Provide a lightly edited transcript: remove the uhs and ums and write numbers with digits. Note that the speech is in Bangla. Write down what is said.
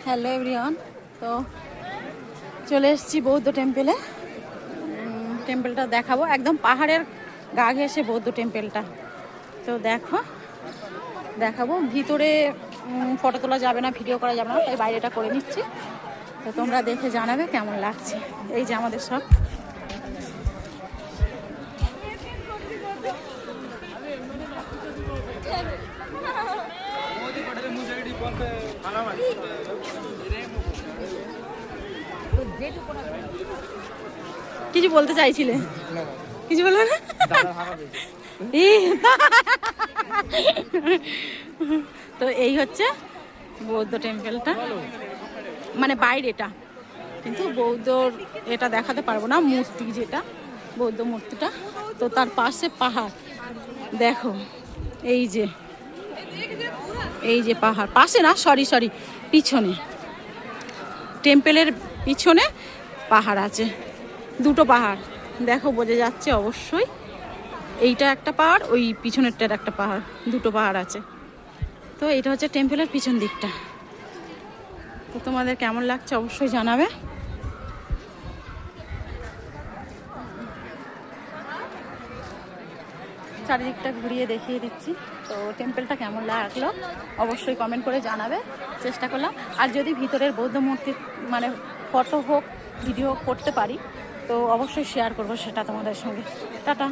Hello everyone. তো চলে এসেছি বৌদ্ধ টেম্পেলে। টেম্পেলটা দেখাবো, একদম পাহাড়ের গা ঘেঁষে বৌদ্ধ টেম্পেলটা। তো দেখাবো ভিতরে ফটো তোলা যাবে না, ভিডিও করা যাবে না, তাই বাইরেটা করে নিচ্ছি। তো তোমরা দেখে জানাবে কেমন লাগছে। এই যে আমাদের সব কিছু বলতে চাইছিলে? কিছু বলবো না। তো এই হচ্ছে বৌদ্ধ টেম্পেলটা, মানে বাইরেটা, কিন্তু বৌদ্ধর এটা দেখাতে পারবো না, মূর্তি যেটা বৌদ্ধ মূর্তিটা। তো তার পাশে পাহাড় দেখো, এই যে পাহাড়, পাশে না, সরি পিছনে, টেম্পেলের পিছনে পাহাড় আছে, দুটো পাহাড় দেখো, বোঝা যাচ্ছে অবশ্যই। এইটা একটা পাহাড়, ওই পিছনেরটার একটা পাহাড়, দুটো পাহাড় আছে। তো এইটা হচ্ছে টেম্পেলের পিছন দিকটা। তো তোমাদের কেমন লাগছে অবশ্যই জানাবে। চারিদিকটা ঘুরিয়ে দেখিয়ে দিচ্ছি। তো টেম্পেলটা কেমন লাগলো অবশ্যই কমেন্ট করে জানাবে, চেষ্টা করলাম। আর যদি ভিতরের বৌদ্ধ মূর্তির মানে ফটো হোক, ভিডিও করতে পারি, তো অবশ্যই শেয়ার করবো সেটা তোমাদের সঙ্গে। টাটা।